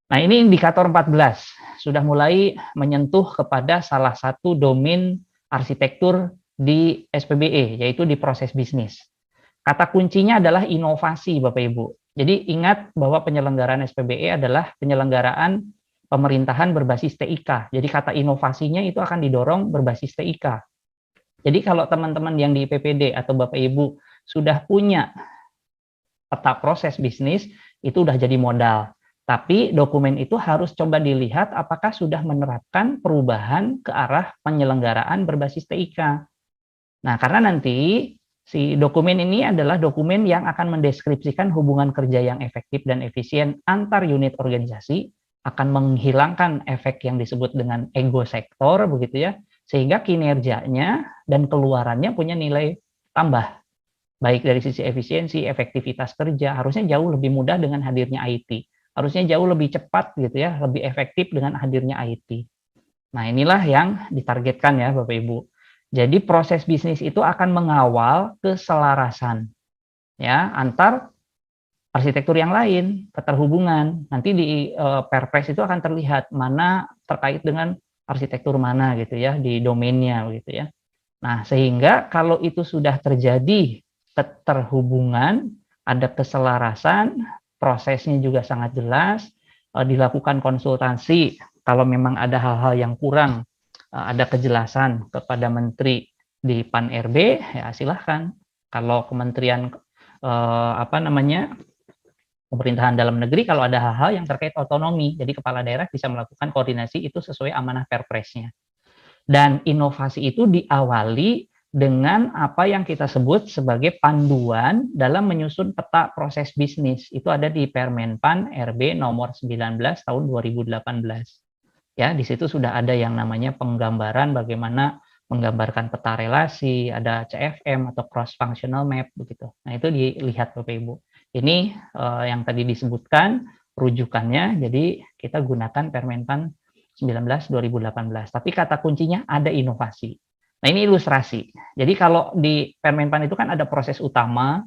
Nah, ini indikator 14 sudah mulai menyentuh kepada salah satu domain arsitektur di SPBE, yaitu di proses bisnis. Kata kuncinya adalah inovasi, Bapak Ibu. Jadi ingat bahwa penyelenggaraan SPBE adalah penyelenggaraan pemerintahan berbasis TIK. Jadi kata inovasinya itu akan didorong berbasis TIK. Jadi kalau teman-teman yang di PPD atau Bapak Ibu sudah punya peta proses bisnis, itu udah jadi modal. Tapi dokumen itu harus coba dilihat apakah sudah menerapkan perubahan ke arah penyelenggaraan berbasis TIK. Nah, karena nanti si dokumen ini adalah dokumen yang akan mendeskripsikan hubungan kerja yang efektif dan efisien antar unit organisasi, akan menghilangkan efek yang disebut dengan ego sektor, begitu ya, sehingga kinerjanya dan keluarannya punya nilai tambah. Baik dari sisi efisiensi, efektivitas kerja, harusnya jauh lebih mudah dengan hadirnya IT. Harusnya jauh lebih cepat gitu ya, lebih efektif dengan hadirnya IT. Nah, inilah yang ditargetkan ya Bapak Ibu. Jadi proses bisnis itu akan mengawal keselarasan ya antar arsitektur yang lain, keterhubungan. Nanti di Perpres itu akan terlihat mana terkait dengan arsitektur mana gitu ya di domainnya gitu ya. Nah, sehingga kalau itu sudah terjadi keterhubungan, ada keselarasan, prosesnya juga sangat jelas, dilakukan konsultasi kalau memang ada hal-hal yang kurang, ada kejelasan kepada menteri di PAN RB, ya silahkan. Kalau kementerian pemerintahan dalam negeri, kalau ada hal-hal yang terkait otonomi, jadi kepala daerah bisa melakukan koordinasi itu sesuai amanah Perpresnya. Dan inovasi itu diawali dengan apa yang kita sebut sebagai panduan dalam menyusun peta proses bisnis. Itu ada di Permenpan RB nomor 19 tahun 2018. Ya, di situ sudah ada yang namanya penggambaran bagaimana menggambarkan peta relasi, ada CFM atau cross functional map begitu. Nah, itu dilihat Bapak Ibu. Ini yang tadi disebutkan rujukannya, jadi kita gunakan Permenpan 19 2018. Tapi kata kuncinya ada inovasi. Nah, ini ilustrasi. Jadi kalau di Permenpan itu kan ada proses utama,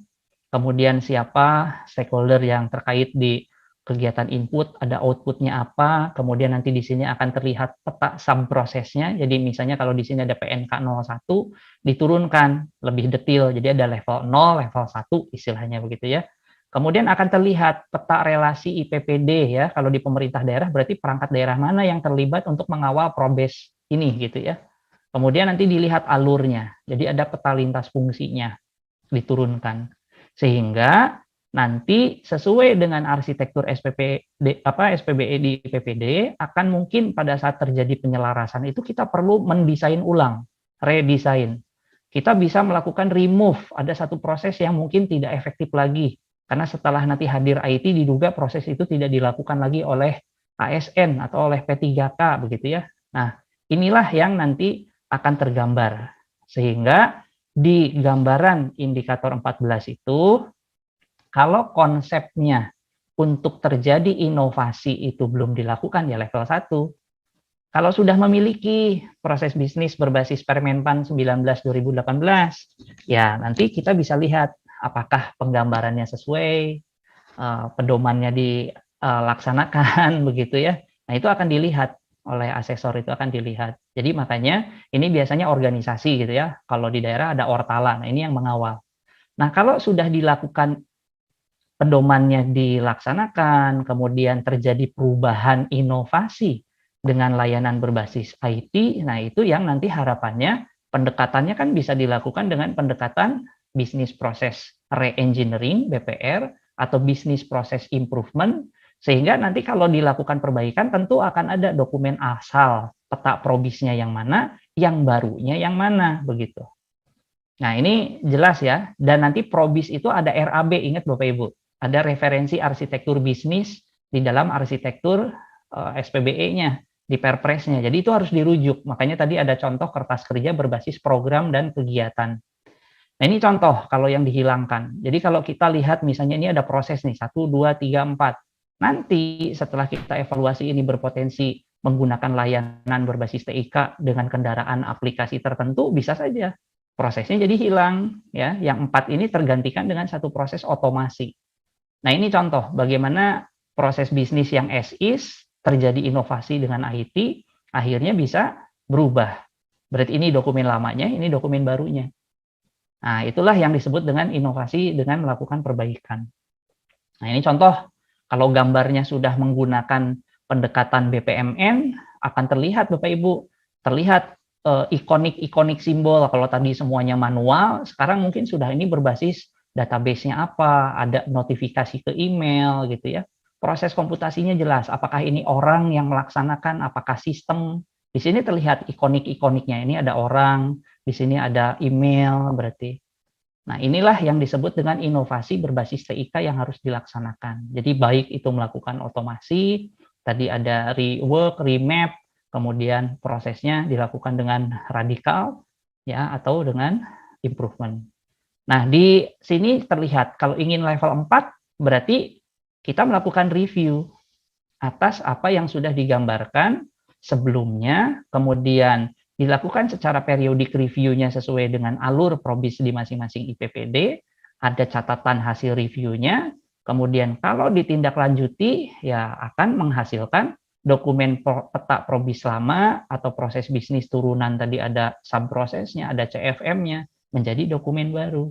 kemudian siapa stakeholder yang terkait di kegiatan input, ada outputnya apa, kemudian nanti di sini akan terlihat peta subprosesnya. Jadi misalnya kalau di sini ada PNK 01, diturunkan lebih detail. Jadi ada level 0, level 1 istilahnya begitu ya. Kemudian akan terlihat peta relasi IPPD ya. Kalau di pemerintah daerah berarti perangkat daerah mana yang terlibat untuk mengawal probes ini gitu ya. Kemudian nanti dilihat alurnya. Jadi ada peta lintas fungsinya diturunkan. Sehingga nanti sesuai dengan arsitektur SPBE di PPD akan mungkin pada saat terjadi penyelarasan itu kita perlu mendesain ulang, redesain. Kita bisa melakukan remove, ada satu proses yang mungkin tidak efektif lagi karena setelah nanti hadir IT diduga proses itu tidak dilakukan lagi oleh ASN atau oleh P3K begitu ya. Nah, inilah yang nanti akan tergambar. Sehingga di gambaran indikator 14 itu, kalau konsepnya untuk terjadi inovasi itu belum dilakukan ya level 1. Kalau sudah memiliki proses bisnis berbasis Permenpan 19 2018, ya nanti kita bisa lihat apakah penggambarannya sesuai, pedomannya dilaksanakan begitu ya. Nah, itu akan dilihat oleh asesor, itu akan dilihat. Jadi makanya ini biasanya organisasi gitu ya. Kalau di daerah ada Ortala, nah ini yang mengawal. Nah, kalau sudah dilakukan pedomannya dilaksanakan, kemudian terjadi perubahan inovasi dengan layanan berbasis IT, nah itu yang nanti harapannya pendekatannya kan bisa dilakukan dengan pendekatan bisnis proses re-engineering BPR atau bisnis proses improvement, sehingga nanti kalau dilakukan perbaikan tentu akan ada dokumen asal peta probisnya yang mana, yang barunya yang mana begitu. Nah, ini jelas ya. Dan nanti probis itu ada RAB, ingat Bapak Ibu. Ada referensi arsitektur bisnis di dalam arsitektur SPBE-nya, di Perpresnya. Jadi itu harus dirujuk. Makanya tadi ada contoh kertas kerja berbasis program dan kegiatan. Nah, ini contoh kalau yang dihilangkan. Jadi kalau kita lihat misalnya ini ada proses nih, 1, 2, 3, 4. Nanti setelah kita evaluasi ini berpotensi menggunakan layanan berbasis TIK dengan kendaraan aplikasi tertentu, bisa saja prosesnya jadi hilang ya. Yang 4 ini tergantikan dengan satu proses otomasi. Nah, ini contoh bagaimana proses bisnis yang as is, terjadi inovasi dengan IT, akhirnya bisa berubah. Berarti ini dokumen lamanya, ini dokumen barunya. Nah, itulah yang disebut dengan inovasi dengan melakukan perbaikan. Nah, ini contoh, kalau gambarnya sudah menggunakan pendekatan BPMN, akan terlihat Bapak Ibu, terlihat ikonik-ikonik simbol. Kalau tadi semuanya manual, sekarang mungkin sudah ini berbasis database-nya apa, ada notifikasi ke email gitu ya. Proses komputasinya jelas, apakah ini orang yang melaksanakan, apakah sistem. Di sini terlihat ikonik-ikoniknya, ini ada orang, di sini ada email berarti. Nah, inilah yang disebut dengan inovasi berbasis TIK yang harus dilaksanakan. Jadi baik itu melakukan otomasi, tadi ada rework, remap, kemudian prosesnya dilakukan dengan radikal ya atau dengan improvement. Nah, di sini terlihat kalau ingin level 4 berarti kita melakukan review atas apa yang sudah digambarkan sebelumnya, kemudian dilakukan secara periodik review-nya sesuai dengan alur probis di masing-masing IPPD, ada catatan hasil review-nya, kemudian kalau ditindaklanjuti ya akan menghasilkan dokumen peta probis lama atau proses bisnis turunan, tadi ada subprosesnya, ada CFM-nya, menjadi dokumen baru.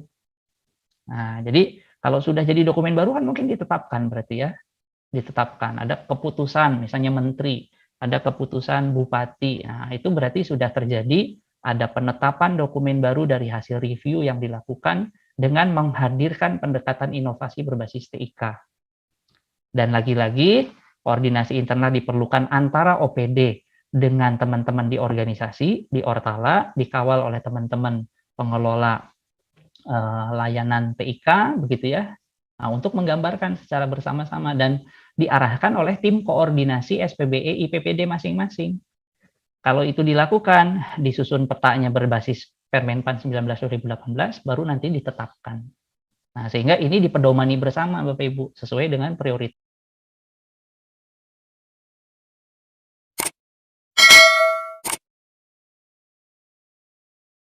Nah, jadi kalau sudah jadi dokumen baru kan mungkin ditetapkan berarti ya, ditetapkan. Ada keputusan, misalnya menteri, ada keputusan bupati. Nah, itu berarti sudah terjadi ada penetapan dokumen baru dari hasil review yang dilakukan dengan menghadirkan pendekatan inovasi berbasis TIK. Dan lagi-lagi, koordinasi internal diperlukan antara OPD dengan teman-teman di organisasi, di Ortala, dikawal oleh teman-teman pengelola layanan TIK, begitu ya. Nah, untuk menggambarkan secara bersama-sama dan diarahkan oleh tim koordinasi SPBE IPPD masing-masing. Kalau itu dilakukan, disusun petanya berbasis Permenpan 19/2018, baru nanti ditetapkan. Nah, sehingga ini dipedomani bersama Bapak Ibu, sesuai dengan prioritas